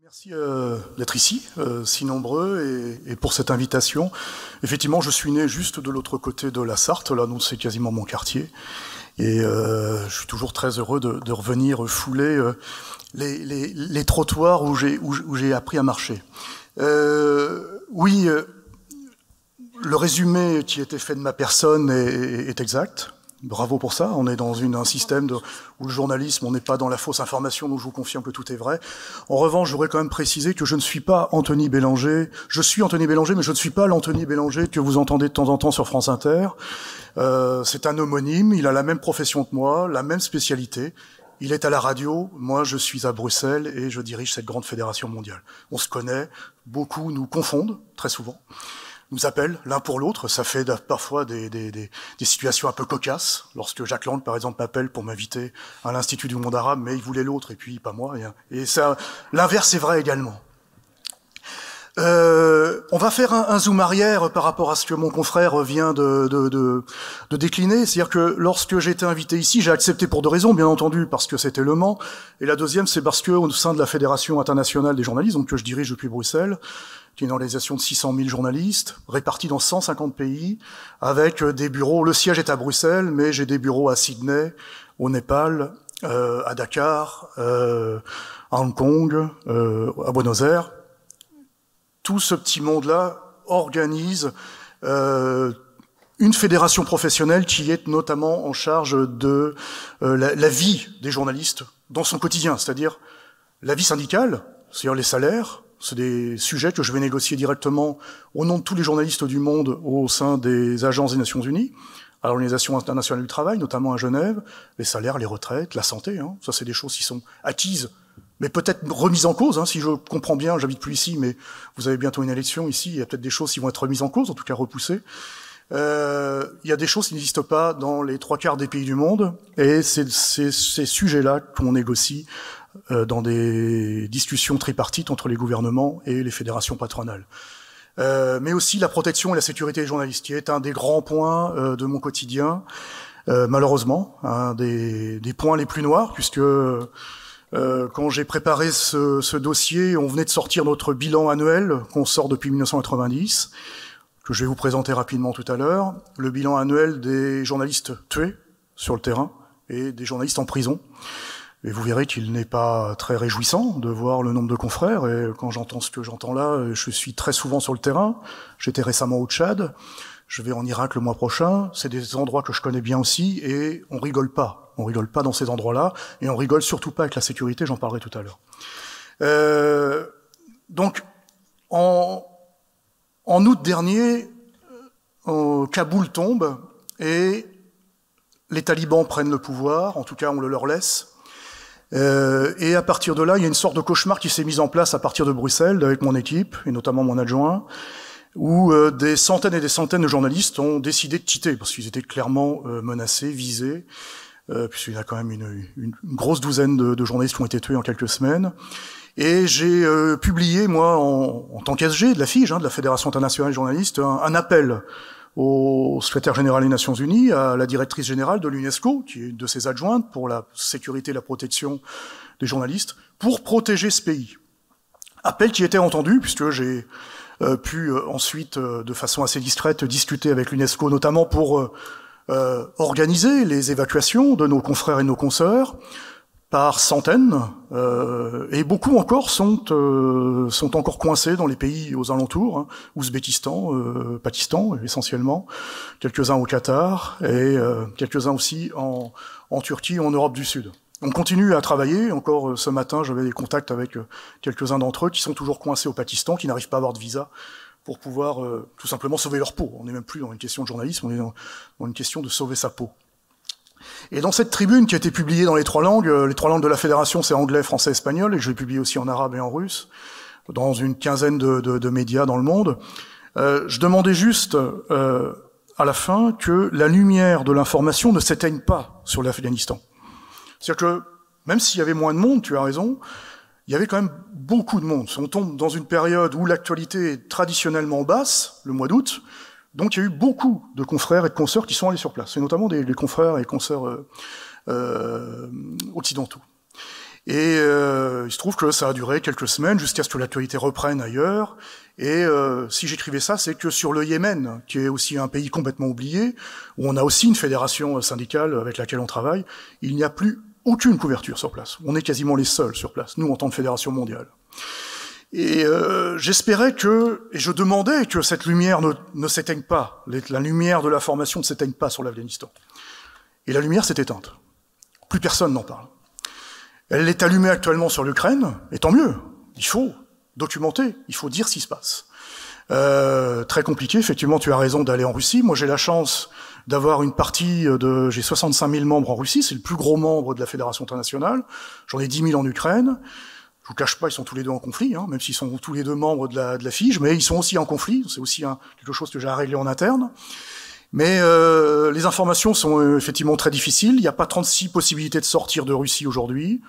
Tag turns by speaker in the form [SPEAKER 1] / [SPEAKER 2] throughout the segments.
[SPEAKER 1] Merci d'être ici, si nombreux, et pour cette invitation. Effectivement, je suis né juste de l'autre côté de la Sarthe, là, donc c'est quasiment mon quartier. Et je suis toujours très heureux de revenir fouler les trottoirs où j'ai appris à marcher. Oui, le résumé qui a été fait de ma personne est exact. Bravo pour ça. On est dans un système où le journalisme, on n'est pas dans la fausse information, donc je vous confirme que tout est vrai. En revanche, j'aurais quand même précisé que je ne suis pas Anthony Bélanger. Je suis Anthony Bélanger, mais je ne suis pas l'Anthony Bélanger que vous entendez de temps en temps sur France Inter. C'est un homonyme, il a la même profession que moi, la même spécialité. Il est à la radio, moi je suis à Bruxelles et je dirige cette grande fédération mondiale. On se connaît, beaucoup nous confondent, très souvent. Nous appellent l'un pour l'autre, ça fait parfois des situations un peu cocasses. Lorsque Jacques Lang, par exemple, m'appelle pour m'inviter à l'Institut du monde arabe, mais il voulait l'autre et puis pas moi. Et ça, l'inverse est vrai également. On va faire un zoom arrière par rapport à ce que mon confrère vient de décliner. C'est-à-dire que lorsque j'ai été invité ici, j'ai accepté pour deux raisons, bien entendu, parce que c'était Le Mans. Et la deuxième, c'est parce que au sein de la Fédération internationale des journalistes, donc que je dirige depuis Bruxelles, qui est une organisation de 600 000 journalistes, répartis dans 150 pays, avec des bureaux. Le siège est à Bruxelles, mais j'ai des bureaux à Sydney, au Népal, à Dakar, à Hong Kong, à Buenos Aires. Tout ce petit monde-là organise une fédération professionnelle qui est notamment en charge de la vie des journalistes dans son quotidien, c'est-à-dire la vie syndicale, c'est-à-dire les salaires. C'est des sujets que je vais négocier directement au nom de tous les journalistes du monde au sein des agences des Nations Unies, à l'Organisation internationale du travail, notamment à Genève, les salaires, les retraites, la santé, hein, ça c'est des choses qui sont acquises, mais peut-être remises en cause, hein, si je comprends bien, j'habite plus ici, mais vous avez bientôt une élection ici, il y a peut-être des choses qui vont être remises en cause, en tout cas repoussées. Il y a des choses qui n'existent pas dans les 3/4 des pays du monde, et c'est ces sujets-là qu'on négocie dans des discussions tripartites entre les gouvernements et les fédérations patronales. Mais aussi la protection et la sécurité des journalistes, qui est un des grands points de mon quotidien, malheureusement, un des points les plus noirs, puisque quand j'ai préparé ce dossier, on venait de sortir notre bilan annuel qu'on sort depuis 1990, que je vais vous présenter rapidement tout à l'heure, le bilan annuel des journalistes tués sur le terrain et des journalistes en prison. Et vous verrez qu'il n'est pas très réjouissant de voir le nombre de confrères. Et quand j'entends ce que j'entends là, je suis très souvent sur le terrain. J'étais récemment au Tchad. Je vais en Irak le mois prochain. C'est des endroits que je connais bien aussi. Et on rigole pas. On rigole pas dans ces endroits-là. Et on rigole surtout pas avec la sécurité. J'en parlerai tout à l'heure. Donc, en août dernier, Kaboul tombe et les talibans prennent le pouvoir. En tout cas, on le leur laisse. Et à partir de là, il y a une sorte de cauchemar qui s'est mis en place à partir de Bruxelles, avec mon équipe, et notamment mon adjoint, où des centaines et des centaines de journalistes ont décidé de quitter, parce qu'ils étaient clairement menacés, visés, puisqu'il y a quand même une grosse douzaine de journalistes qui ont été tués en quelques semaines. Et j'ai publié, moi, en tant qu'SG de la FIJ, de la Fédération internationale des journalistes, un appel au secrétaire général des Nations Unies, à la directrice générale de l'UNESCO, qui est une de ses adjointes pour la sécurité et la protection des journalistes, pour protéger ce pays. Appel qui était entendu, puisque j'ai pu ensuite, de façon assez discrète, discuter avec l'UNESCO, notamment pour organiser les évacuations de nos confrères et de nos consoeurs, par centaines, et beaucoup encore sont encore coincés dans les pays aux alentours, hein, Ouzbékistan, Pakistan essentiellement, quelques-uns au Qatar et quelques-uns aussi en Turquie, en Europe du Sud. On continue à travailler. Encore ce matin, j'avais des contacts avec quelques-uns d'entre eux qui sont toujours coincés au Pakistan, qui n'arrivent pas à avoir de visa pour pouvoir tout simplement sauver leur peau. On n'est même plus dans une question de journalisme, on est dans une question de sauver sa peau. Et dans cette tribune qui a été publiée dans les trois langues de la fédération, c'est anglais, français, espagnol, et je l'ai publié aussi en arabe et en russe, dans une quinzaine de médias dans le monde, je demandais juste à la fin que la lumière de l'information ne s'éteigne pas sur l'Afghanistan. C'est-à-dire que, même s'il y avait moins de monde, tu as raison, il y avait quand même beaucoup de monde. On tombe dans une période où l'actualité est traditionnellement basse, le mois d'août. Donc il y a eu beaucoup de confrères et de consoeurs qui sont allés sur place, et notamment des confrères et consoeurs occidentaux. Et il se trouve que ça a duré quelques semaines jusqu'à ce que l'actualité reprenne ailleurs. Et si j'écrivais ça, c'est que sur le Yémen, qui est aussi un pays complètement oublié, où on a aussi une fédération syndicale avec laquelle on travaille, il n'y a plus aucune couverture sur place. On est quasiment les seuls sur place, nous en tant que fédération mondiale. Et j'espérais que, et je demandais que cette lumière ne s'éteigne pas, la lumière de la formation ne s'éteigne pas sur l'Afghanistan. Et la lumière s'est éteinte. Plus personne n'en parle. Elle est allumée actuellement sur l'Ukraine, et tant mieux. Il faut documenter, il faut dire ce qui se passe. Très compliqué, effectivement, tu as raison d'aller en Russie. Moi, j'ai la chance d'avoir une partie j'ai 65 000 membres en Russie, c'est le plus gros membre de la Fédération internationale. J'en ai 10 000 en Ukraine. Je vous cache pas, ils sont tous les deux en conflit, hein, même s'ils sont tous les deux membres de la FIGE, mais ils sont aussi en conflit. C'est aussi quelque chose que j'ai à régler en interne. Mais les informations sont effectivement très difficiles. Il n'y a pas 36 possibilités de sortir de Russie aujourd'hui.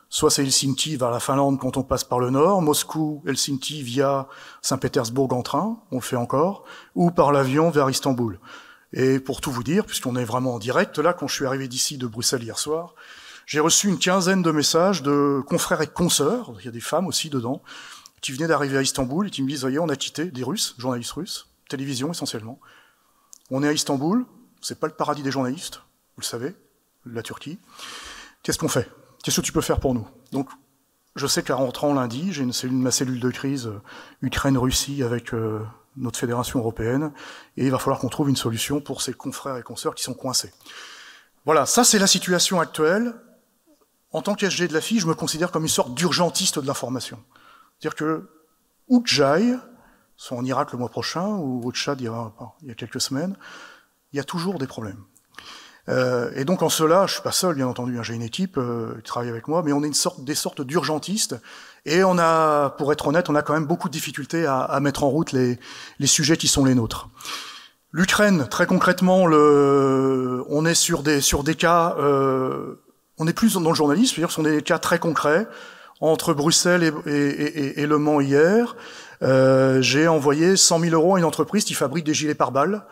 [SPEAKER 1] Soit c'est Helsinki vers la Finlande quand on passe par le nord, Moscou, Helsinki via Saint-Pétersbourg en train, on le fait encore, ou par l'avion vers Istanbul. Et pour tout vous dire, puisqu'on est vraiment en direct, là, quand je suis arrivé d'ici de Bruxelles hier soir, j'ai reçu une quinzaine de messages de confrères et consoeurs, il y a des femmes aussi dedans, qui venaient d'arriver à Istanbul et qui me disent, voyez, on a quitté des Russes, journalistes russes, télévision essentiellement. On est à Istanbul, c'est pas le paradis des journalistes, vous le savez, la Turquie. Qu'est-ce qu'on fait ? Qu'est-ce que tu peux faire pour nous ? Donc, je sais qu'en rentrant lundi, j'ai ma cellule de crise Ukraine-Russie avec notre fédération européenne, et il va falloir qu'on trouve une solution pour ces confrères et consoeurs qui sont coincés. Voilà, ça c'est la situation actuelle. En tant qu'SG de la FIGE, je me considère comme une sorte d'urgentiste de l'information. C'est-à-dire que, où que j'aille, soit en Irak le mois prochain, ou au Tchad il y a quelques semaines, il y a toujours des problèmes. Et donc en cela, je suis pas seul, bien entendu, hein, j'ai une équipe qui travaille avec moi, mais on est des sortes d'urgentistes, et on a, pour être honnête, on a quand même beaucoup de difficultés à mettre en route les sujets qui sont les nôtres. L'Ukraine, très concrètement, on est sur des cas, on est plus dans le journalisme, c'est-à-dire que ce sont des cas très concrets. Entre Bruxelles et Le Mans hier, j'ai envoyé 100 000 € à une entreprise qui fabrique des gilets pare-balles,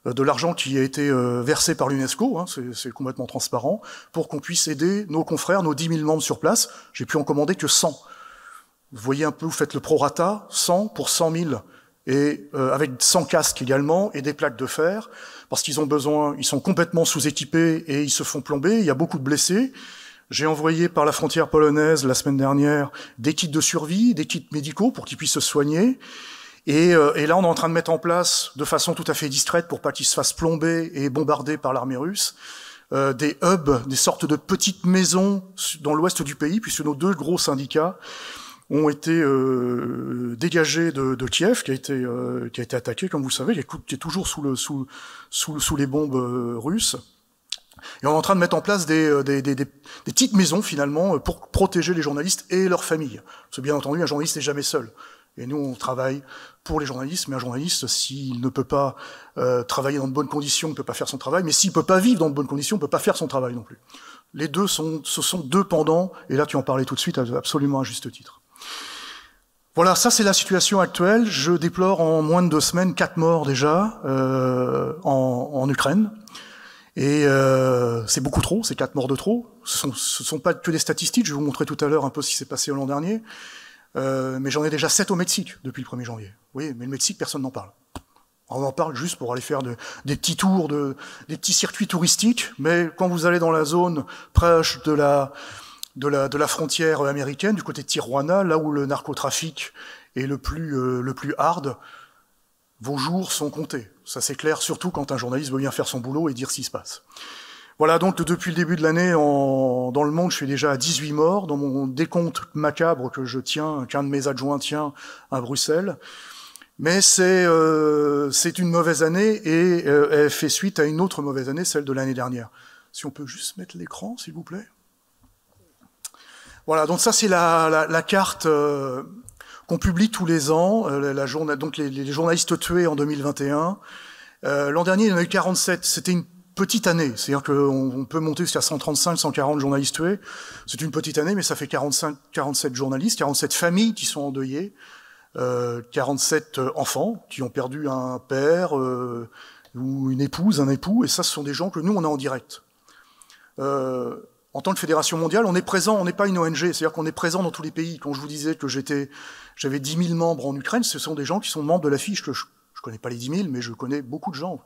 [SPEAKER 1] de l'argent qui a été versé par l'UNESCO, hein, c'est complètement transparent, pour qu'on puisse aider nos confrères, nos 10 000 membres sur place. J'ai pu en commander que 100. Vous voyez un peu, vous faites le prorata, 100 pour 100 000, et avec 100 casques également, et des plaques de fer, parce qu'ils ont besoin, ils sont complètement sous-équipés et ils se font plomber, il y a beaucoup de blessés. J'ai envoyé par la frontière polonaise la semaine dernière des kits de survie, des kits médicaux pour qu'ils puissent se soigner. Et là, on est en train de mettre en place, de façon tout à fait discrète, pour pas qu'ils se fassent plomber et bombarder par l'armée russe, des hubs, des sortes de petites maisons dans l'ouest du pays, puisque nos deux gros syndicats ont été dégagés de Kiev, qui a été attaqué, comme vous le savez, qui est toujours sous les bombes russes. Et on est en train de mettre en place des petites maisons, finalement, pour protéger les journalistes et leurs familles. Parce que, bien entendu, un journaliste n'est jamais seul. Et nous, on travaille pour les journalistes, mais un journaliste, s'il ne peut pas travailler dans de bonnes conditions, ne peut pas faire son travail, mais s'il ne peut pas vivre dans de bonnes conditions, ne peut pas faire son travail non plus. Les deux ce sont deux pendants, et là tu en parlais tout de suite, absolument à juste titre. Voilà, ça c'est la situation actuelle. Je déplore en moins de 2 semaines 4 morts déjà en Ukraine. Et c'est beaucoup trop, c'est 4 morts de trop. Ce sont pas que des statistiques, je vais vous montrer tout à l'heure un peu ce qui s'est passé l'an dernier. Mais j'en ai déjà 7 au Mexique depuis le 1er janvier. Oui, mais le Mexique, personne n'en parle. On en parle juste pour aller faire des petits tours, des petits circuits touristiques, mais quand vous allez dans la zone proche de la frontière américaine, du côté de Tijuana, là où le narcotrafic est le plus hard, vos jours sont comptés. Ça c'est clair, surtout quand un journaliste veut bien faire son boulot et dire ce qui se passe. Voilà, donc depuis le début de l'année, dans le monde, je suis déjà à 18 morts. Dans mon décompte macabre que je tiens, qu'un de mes adjoints tient à Bruxelles. Mais c'est une mauvaise année et elle fait suite à une autre mauvaise année, celle de l'année dernière. Si on peut juste mettre l'écran, s'il vous plaît. Voilà, donc ça c'est la carte qu'on publie tous les ans, donc les journalistes tués en 2021. L'an dernier, il y en a eu 47. C'était une petite année, c'est-à-dire qu'on peut monter jusqu'à 135, 140 journalistes tués. C'est une petite année, mais ça fait 47 journalistes, 47 familles qui sont endeuillées, 47 enfants qui ont perdu un père ou une épouse, un époux, et ça, ce sont des gens que nous, on est en direct. En tant que fédération mondiale, on est présent, on n'est pas une ONG, c'est-à-dire qu'on est présent dans tous les pays. Quand je vous disais que j'avais 10 000 membres en Ukraine, ce sont des gens qui sont membres de la fiche, que je connais pas les 10 000, mais je connais beaucoup de gens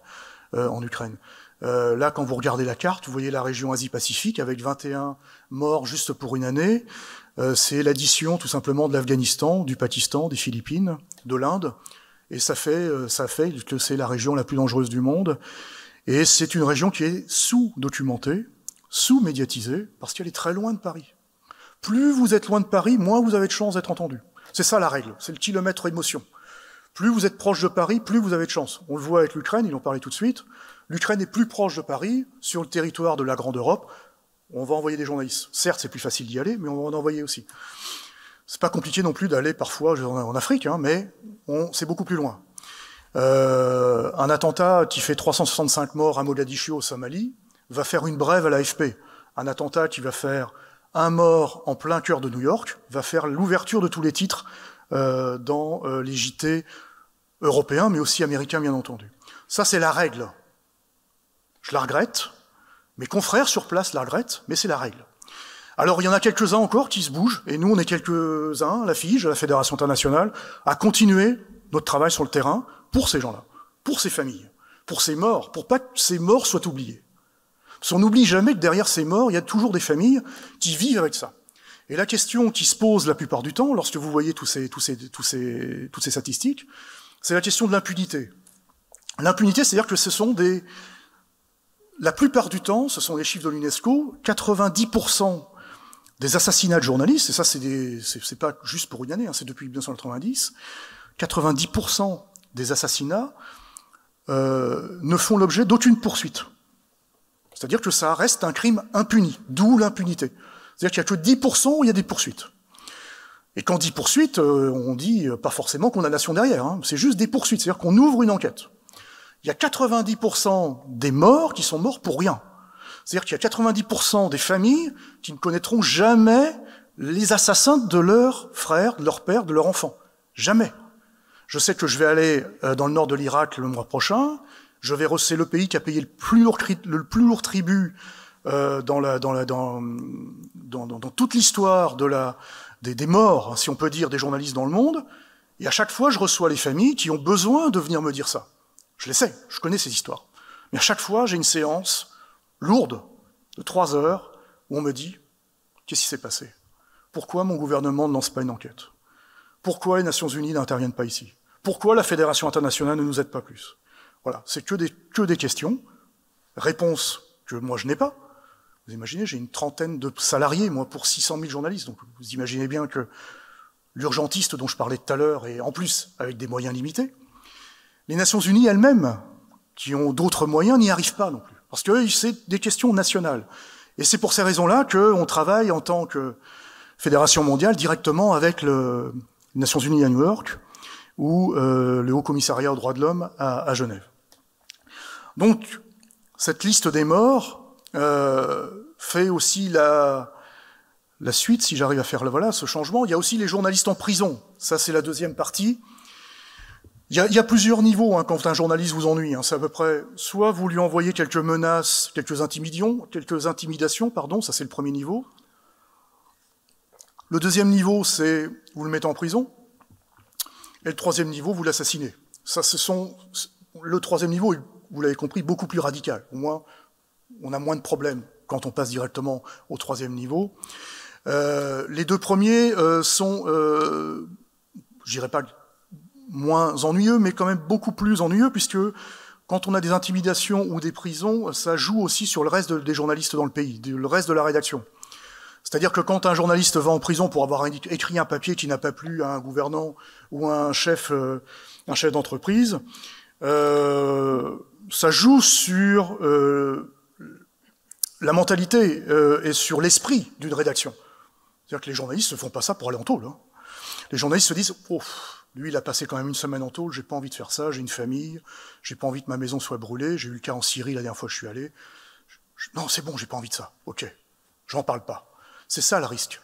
[SPEAKER 1] en Ukraine. Là, quand vous regardez la carte, vous voyez la région Asie-Pacifique avec 21 morts juste pour une année. C'est l'addition tout simplement de l'Afghanistan, du Pakistan, des Philippines, de l'Inde. Et ça fait que c'est la région la plus dangereuse du monde. Et c'est une région qui est sous-documentée, sous-médiatisée, parce qu'elle est très loin de Paris. Plus vous êtes loin de Paris, moins vous avez de chances d'être entendu. C'est ça la règle, c'est le kilomètre émotion. Plus vous êtes proche de Paris, plus vous avez de chance. On le voit avec l'Ukraine, ils en parlaient tout de suite. L'Ukraine est plus proche de Paris, sur le territoire de la Grande Europe. On va envoyer des journalistes. Certes, c'est plus facile d'y aller, mais on va en envoyer aussi. C'est pas compliqué non plus d'aller parfois en Afrique, hein, mais c'est beaucoup plus loin. Un attentat qui fait 365 morts à Mogadiscio, au Somalie, va faire une brève à l'AFP. Un attentat qui va faire un mort en plein cœur de New York va faire l'ouverture de tous les titres dans les JT européens, mais aussi américains, bien entendu. Ça, c'est la règle. Je la regrette. Mes confrères sur place la regrettent, mais c'est la règle. Alors, il y en a quelques-uns encore qui se bougent, et nous, on est quelques-uns, la FIGE, la Fédération internationale, à continuer notre travail sur le terrain pour ces gens-là, pour ces familles, pour ces morts, pour pas que ces morts soient oubliés. Parce qu'on n'oublie jamais que derrière ces morts, il y a toujours des familles qui vivent avec ça. Et la question qui se pose la plupart du temps, lorsque vous voyez toutes ces statistiques, c'est la question de l'impunité. L'impunité, c'est-à-dire que la plupart du temps, ce sont les chiffres de l'UNESCO, 90% des assassinats de journalistes, et ça c'est pas juste pour une année, hein, c'est depuis 1990, 90% des assassinats ne font l'objet d'aucune poursuite. C'est-à-dire que ça reste un crime impuni, d'où l'impunité. C'est-à-dire qu'il n'y a que 10% où il y a des poursuites. Et quand on dit poursuite, on dit pas forcément condamnation derrière, hein, c'est juste des poursuites, c'est-à-dire qu'on ouvre une enquête. Il y a 90% des morts qui sont morts pour rien. C'est-à-dire qu'il y a 90% des familles qui ne connaîtront jamais les assassins de leurs frères, de leur père, de leurs enfants. Jamais. Je sais que je vais aller dans le nord de l'Irak le mois prochain. C'est le pays qui a payé le plus lourd tribut dans toute l'histoire des morts, si on peut dire, des journalistes dans le monde. Et à chaque fois, je reçois les familles qui ont besoin de venir me dire ça. Je les sais, je connais ces histoires. Mais à chaque fois, j'ai une séance lourde de 3 heures où on me dit « Qu'est-ce qui s'est passé? Pourquoi mon gouvernement ne lance pas une enquête? Pourquoi les Nations Unies n'interviennent pas ici? Pourquoi la Fédération internationale ne nous aide pas plus ?» Voilà, c'est que des questions. Réponse que moi je n'ai pas. Vous imaginez, j'ai une trentaine de salariés, moi, pour 600 000 journalistes. Donc vous imaginez bien que l'urgentiste dont je parlais tout à l'heure, et en plus avec des moyens limités, les Nations Unies elles-mêmes, qui ont d'autres moyens, n'y arrivent pas non plus. Parce que c'est des questions nationales. Et c'est pour ces raisons-là qu'on travaille en tant que Fédération mondiale directement avec les Nations Unies à New York ou le Haut Commissariat aux droits de l'homme à Genève. Donc, cette liste des morts fait aussi la suite, si j'arrive à faire ce changement. Il y a aussi les journalistes en prison. Ça, c'est la deuxième partie. Il y a plusieurs niveaux quand un journaliste vous ennuie. C'est à peu près, soit vous lui envoyez quelques menaces, quelques intimidations, ça c'est le premier niveau. Le deuxième niveau, c'est vous le mettez en prison. Et le troisième niveau, vous l'assassinez. Le troisième niveau, vous l'avez compris, beaucoup plus radical. Au moins, on a moins de problèmes quand on passe directement au troisième niveau. Les deux premiers sont, je dirais pas moins ennuyeux, mais quand même beaucoup plus ennuyeux, puisque quand on a des intimidations ou des prisons, ça joue aussi sur le reste des journalistes dans le pays, le reste de la rédaction. C'est-à-dire que quand un journaliste va en prison pour avoir écrit un papier qui n'a pas plu à un gouvernant ou à un chef d'entreprise, ça joue sur la mentalité et sur l'esprit d'une rédaction. C'est-à-dire que les journalistes ne font pas ça pour aller en tôle. Les journalistes se disent « Oh, lui, il a passé quand même une semaine en tôle, j'ai pas envie de faire ça, j'ai une famille, j'ai pas envie que ma maison soit brûlée, j'ai eu le cas en Syrie la dernière fois que je suis allé. Non, c'est bon, j'ai pas envie de ça. Ok, j'en parle pas. » C'est ça le risque.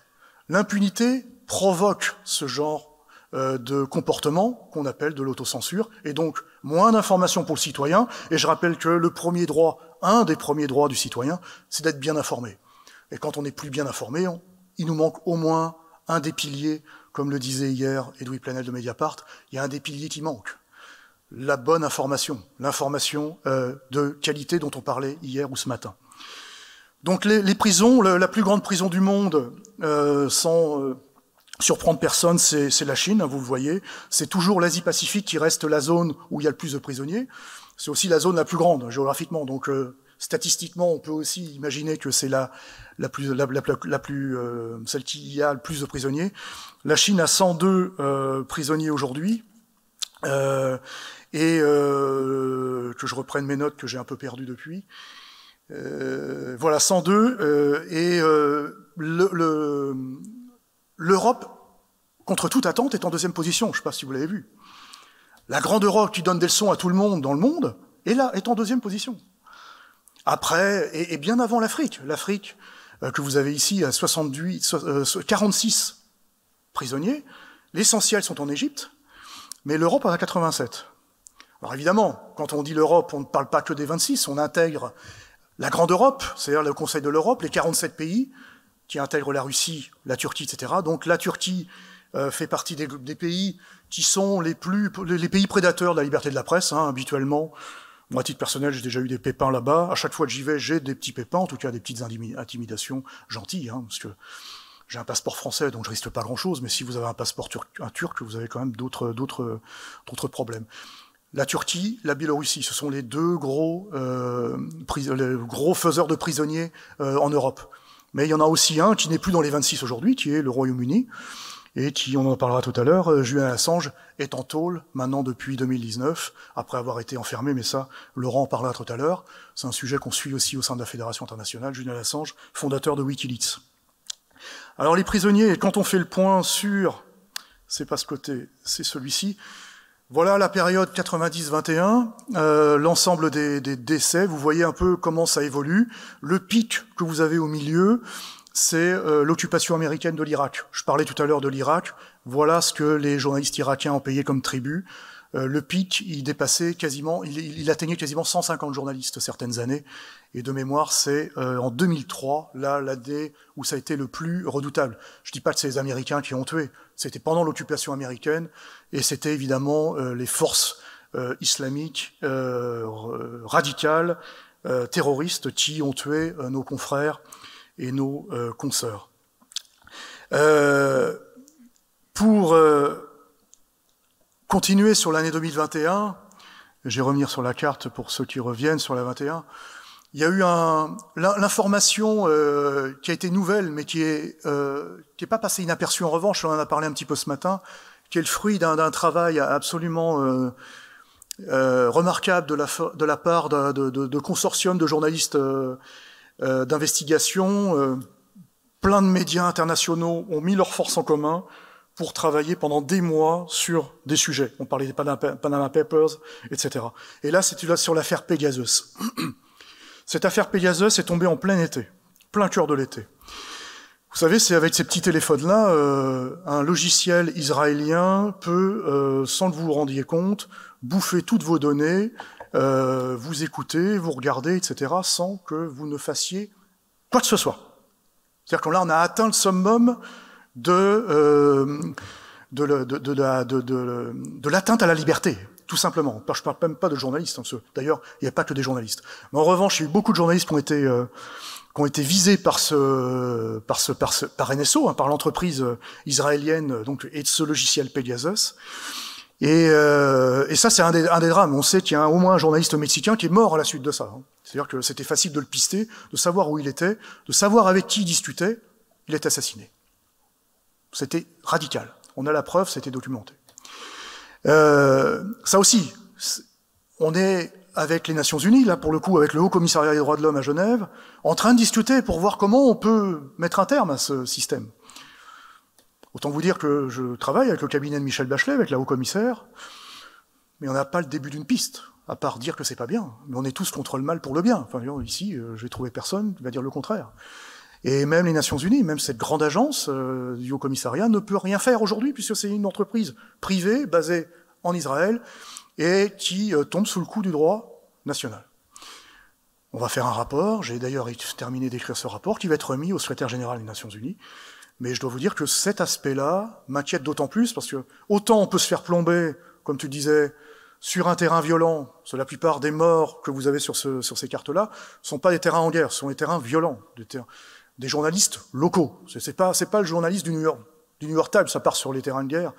[SPEAKER 1] L'impunité provoque ce genre de comportement qu'on appelle de l'autocensure, et donc moins d'informations pour le citoyen. Et je rappelle que un des premiers droits du citoyen, c'est d'être bien informé. Et quand on n'est plus bien informé, il nous manque au moins un des piliers, comme le disait hier Edoui Plenel de Mediapart, il y a un des piliers qui manque. La bonne information, l'information de qualité dont on parlait hier ou ce matin. Donc les prisons, la plus grande prison du monde, sans surprendre personne, c'est la Chine, hein, vous le voyez. C'est toujours l'Asie-Pacifique qui reste la zone où il y a le plus de prisonniers. C'est aussi la zone la plus grande, géographiquement. Donc statistiquement, on peut aussi imaginer que c'est celle qui a le plus de prisonniers. La Chine a 102 prisonniers aujourd'hui. Que je reprenne mes notes que j'ai un peu perdues depuis. Voilà, 102. L'Europe, contre toute attente, est en deuxième position. Je ne sais pas si vous l'avez vu. La grande Europe qui donne des leçons à tout le monde dans le monde, est en deuxième position. Après, et bien avant l'Afrique. L'Afrique, que vous avez ici, à 46 prisonniers. L'essentiel sont en Égypte, mais l'Europe en a 87. Alors évidemment, quand on dit l'Europe, on ne parle pas que des 26, on intègre la Grande Europe, c'est-à-dire le Conseil de l'Europe, les 47 pays qui intègrent la Russie, la Turquie, etc. Donc la Turquie fait partie des pays qui sont les pays prédateurs de la liberté de la presse, hein, habituellement. Moi, à titre personnel, j'ai déjà eu des pépins là-bas. À chaque fois que j'y vais, j'ai des petits pépins, en tout cas des petites intimidations gentilles, hein, parce que j'ai un passeport français, donc je risque pas grand-chose, mais si vous avez un passeport turc, vous avez quand même d'autres problèmes. La Turquie, la Biélorussie, ce sont les deux gros faiseurs de prisonniers en Europe. Mais il y en a aussi un qui n'est plus dans les 26 aujourd'hui, qui est le Royaume-Uni, et qui, on en parlera tout à l'heure, Julian Assange est en tôle maintenant depuis 2019, après avoir été enfermé, mais ça, Laurent en parlera tout à l'heure. C'est un sujet qu'on suit aussi au sein de la Fédération internationale. Julian Assange, fondateur de Wikileaks. Alors les prisonniers, quand on fait le point sur, c'est pas ce côté, c'est celui-ci, voilà la période 90-21, l'ensemble des décès, vous voyez un peu comment ça évolue. Le pic que vous avez au milieu, c'est l'occupation américaine de l'Irak. Je parlais tout à l'heure de l'Irak, voilà ce que les journalistes irakiens ont payé comme tribut. Le pic, il atteignait quasiment 150 journalistes certaines années, et de mémoire, c'est en 2003, là, l'année où ça a été le plus redoutable. Je dis pas que c'est les Américains qui ont tué, c'était pendant l'occupation américaine, et c'était évidemment les forces islamiques radicales, terroristes, qui ont tué nos confrères et nos consoeurs. Pour continuer sur l'année 2021, je vais revenir sur la carte pour ceux qui reviennent sur la 21, il y a eu l'information qui a été nouvelle, mais qui est pas passée inaperçue en revanche, on en a parlé un petit peu ce matin, qui est le fruit d'un travail absolument remarquable de la part de consortiums de journalistes d'investigation. Plein de médias internationaux ont mis leurs forces en commun pour travailler pendant des mois sur des sujets. On parlait des Panama Papers, etc. Et là, c'est sur l'affaire Pegasus. Cette affaire Pegasus est tombée en plein été, plein cœur de l'été. Vous savez, c'est avec ces petits téléphones-là, un logiciel israélien peut, sans que vous vous rendiez compte, bouffer toutes vos données, vous écouter, vous regarder, etc., sans que vous ne fassiez quoi que ce soit. C'est-à-dire que là, on a atteint le summum de l'atteinte à la liberté, tout simplement. Je ne parle même pas de journalistes. Hein, d'ailleurs, il n'y a pas que des journalistes. Mais en revanche, il y a eu beaucoup de journalistes qui ont été visés par NSO, hein, par l'entreprise israélienne, donc, et de ce logiciel Pegasus. Et ça, c'est un des drames. On sait qu'il y a au moins un journaliste mexicain qui est mort à la suite de ça. Hein. C'est-à-dire que c'était facile de le pister, de savoir où il était, de savoir avec qui il discutait. Il est assassiné. C'était radical. On a la preuve, c'était documenté. Ça aussi, on est avec les Nations Unies, là pour le coup, avec le Haut Commissariat des droits de l'homme à Genève, en train de discuter pour voir comment on peut mettre un terme à ce système. Autant vous dire que je travaille avec le cabinet de Michel Bachelet, avec la Haut-Commissaire, mais on n'a pas le début d'une piste, à part dire que c'est pas bien. Mais on est tous contre le mal pour le bien. Enfin, ici, j'ai trouvé personne qui va dire le contraire. Et même les Nations Unies, même cette grande agence du Haut-Commissariat ne peut rien faire aujourd'hui, puisque c'est une entreprise privée, basée en Israël, et qui tombe sous le coup du droit national. On va faire un rapport, j'ai d'ailleurs terminé d'écrire ce rapport, qui va être remis au secrétaire général des Nations Unies. Mais je dois vous dire que cet aspect-là m'inquiète d'autant plus, parce que autant on peut se faire plomber, comme tu disais, sur un terrain violent, sur la plupart des morts que vous avez sur ces cartes-là, ne sont pas des terrains en guerre, ce sont des terrains violents, des journalistes locaux. C'est pas le journaliste du New York Times, ça part sur les terrains de guerre,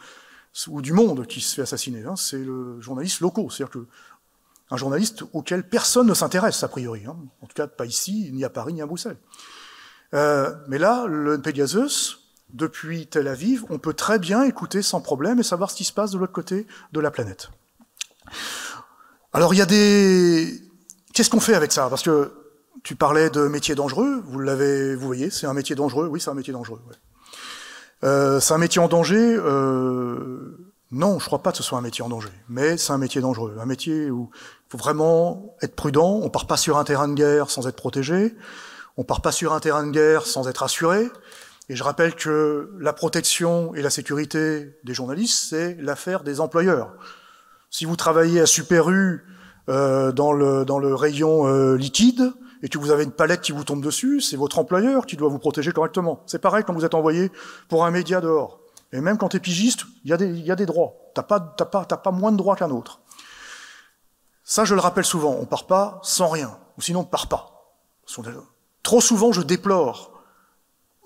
[SPEAKER 1] ou du Monde qui se fait assassiner, hein, c'est le journaliste locaux, c'est-à-dire que un journaliste auquel personne ne s'intéresse, a priori. Hein. En tout cas, pas ici, ni à Paris, ni à Bruxelles. Mais là, le Pegasus, depuis Tel Aviv, on peut très bien écouter sans problème et savoir ce qui se passe de l'autre côté de la planète. Alors, il y a des... Qu'est-ce qu'on fait avec ça? Parce que tu parlais de métier dangereux, vous voyez, c'est un métier dangereux. Oui, c'est un métier dangereux. Ouais. C'est un métier en danger non, je crois pas que ce soit un métier en danger, mais c'est un métier dangereux, un métier où il faut vraiment être prudent, on part pas sur un terrain de guerre sans être protégé, on part pas sur un terrain de guerre sans être assuré, et je rappelle que la protection et la sécurité des journalistes, c'est l'affaire des employeurs. Si vous travaillez à Super U dans le rayon liquide, et que vous avez une palette qui vous tombe dessus, c'est votre employeur qui doit vous protéger correctement. C'est pareil quand vous êtes envoyé pour un média dehors. Et même quand tu es pigiste, il y a des droits. T'as pas moins de droits qu'un autre. Ça, je le rappelle souvent, on part pas sans rien, ou sinon on ne part pas. Trop souvent, je déplore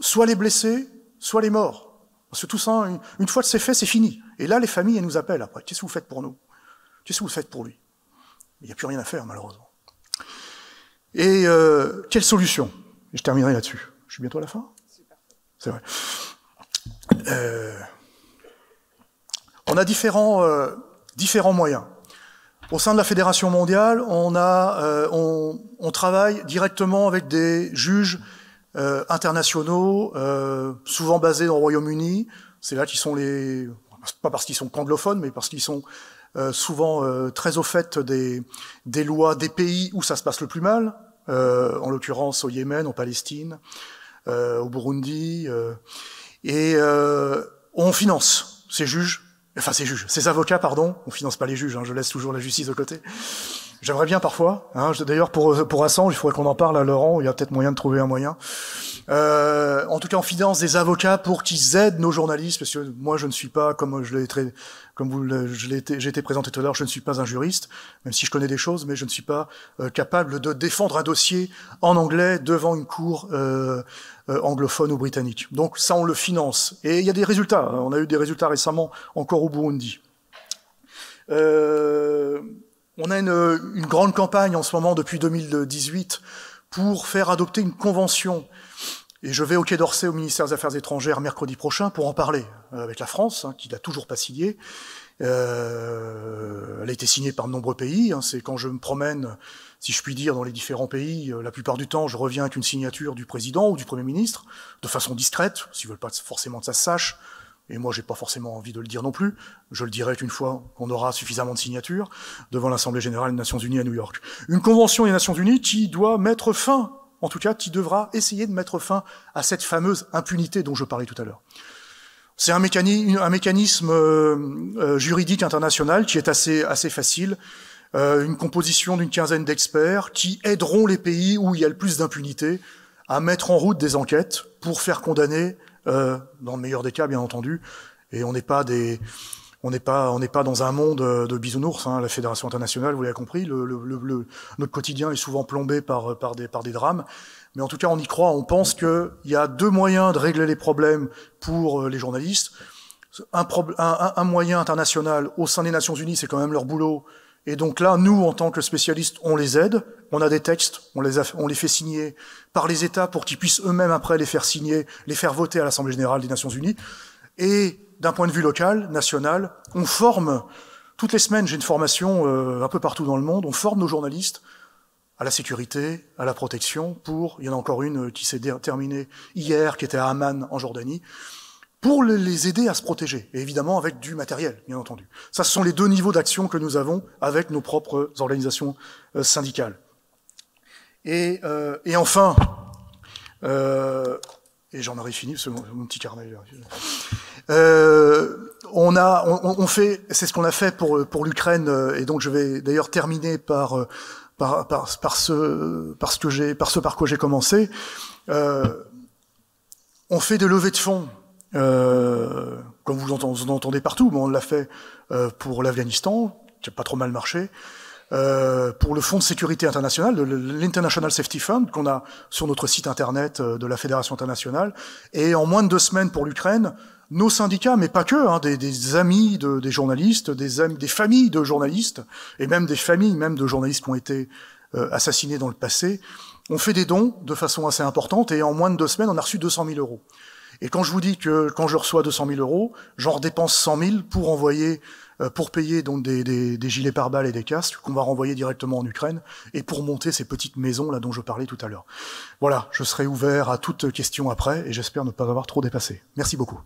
[SPEAKER 1] soit les blessés, soit les morts. Parce que tout ça, une fois que c'est fait, c'est fini. Et là, les familles, elles nous appellent après. Qu'est-ce que vous faites pour nous? Qu'est-ce que vous faites pour lui? Il n'y a plus rien à faire, malheureusement. Et quelle solution? Et je terminerai là-dessus. Je suis bientôt à la fin? C'est vrai. On a différents moyens. Au sein de la Fédération mondiale, on travaille directement avec des juges internationaux, souvent basés dans le Royaume-Uni. C'est là qu'ils sont pas parce qu'ils sont anglophones, mais parce qu'ils sont souvent très au fait des lois des pays où ça se passe le plus mal, en l'occurrence au Yémen, en Palestine, au Burundi, et on finance ces avocats, pardon, on finance pas les juges, hein, je laisse toujours la justice de côté. J'aimerais bien parfois, hein, d'ailleurs pour Assange, il faudrait qu'on en parle à Laurent, il y a peut-être moyen de trouver un moyen. En tout cas, on finance des avocats pour qu'ils aident nos journalistes, parce que moi je ne suis pas, j'ai été présenté tout à l'heure, je ne suis pas un juriste, même si je connais des choses, mais je ne suis pas capable de défendre un dossier en anglais devant une cour anglophone ou britannique. Donc ça, on le finance. Et il y a des résultats. On a eu des résultats récemment encore au Burundi. On a une grande campagne en ce moment depuis 2018 pour faire adopter une convention. Et je vais au Quai d'Orsay au ministère des Affaires étrangères mercredi prochain pour en parler avec la France, hein, qui l'a toujours pas signée. Elle a été signée par de nombreux pays. Hein, c'est quand je me promène, si je puis dire, dans les différents pays, la plupart du temps, je reviens avec une signature du président ou du Premier ministre, de façon discrète, s'ils veulent pas forcément que ça se sache. Et moi, j'ai pas forcément envie de le dire non plus. Je le dirai qu'une fois qu'on aura suffisamment de signatures devant l'Assemblée générale des Nations Unies à New York. Une convention des Nations Unies qui doit mettre fin, en tout cas, qui devra essayer de mettre fin à cette fameuse impunité dont je parlais tout à l'heure. C'est un mécanisme juridique international qui est assez facile. Une composition d'une quinzaine d'experts qui aideront les pays où il y a le plus d'impunité à mettre en route des enquêtes pour faire condamner, dans le meilleur des cas, bien entendu. Et on n'est pas dans un monde de bisounours, hein, la Fédération internationale, vous l'avez compris, notre quotidien est souvent plombé par des drames. Mais en tout cas, on y croit, on pense qu'il y a deux moyens de régler les problèmes pour les journalistes. Un moyen international au sein des Nations Unies, c'est quand même leur boulot. Et donc là, nous, en tant que spécialistes, on les aide. On a des textes, on les fait signer par les États pour qu'ils puissent eux-mêmes après les faire signer, les faire voter à l'Assemblée générale des Nations Unies. Et d'un point de vue local, national, on forme, toutes les semaines, j'ai une formation un peu partout dans le monde, on forme nos journalistes à la sécurité, à la protection, il y en a encore une qui s'est terminée hier, qui était à Amman, en Jordanie, pour les aider à se protéger, et évidemment avec du matériel, bien entendu. Ça, ce sont les deux niveaux d'action que nous avons avec nos propres organisations syndicales. Et enfin, et j'en aurais fini, c'est mon petit carnet. C'est ce qu'on a fait pour l'Ukraine, et donc je vais d'ailleurs terminer par par ce par quoi j'ai commencé. On fait des levées de fonds, comme vous en entendez partout, mais on l'a fait pour l'Afghanistan, qui a pas trop mal marché. Pour le Fonds de sécurité internationale, l'International Safety Fund, qu'on a sur notre site internet de la Fédération internationale, et en moins de 2 semaines pour l'Ukraine, nos syndicats, mais pas que, des amis des journalistes, des familles de journalistes, et même des familles de journalistes qui ont été assassinés dans le passé, ont fait des dons de façon assez importante, et en moins de 2 semaines, on a reçu 200 000 euros. Et quand je vous dis que quand je reçois 200 000 euros, j'en dépense 100 000 pour envoyer, pour payer donc des gilets pare-balles et des casques qu'on va renvoyer directement en Ukraine et pour monter ces petites maisons là dont je parlais tout à l'heure. Voilà, je serai ouvert à toute question après et j'espère ne pas avoir trop dépassé. Merci beaucoup.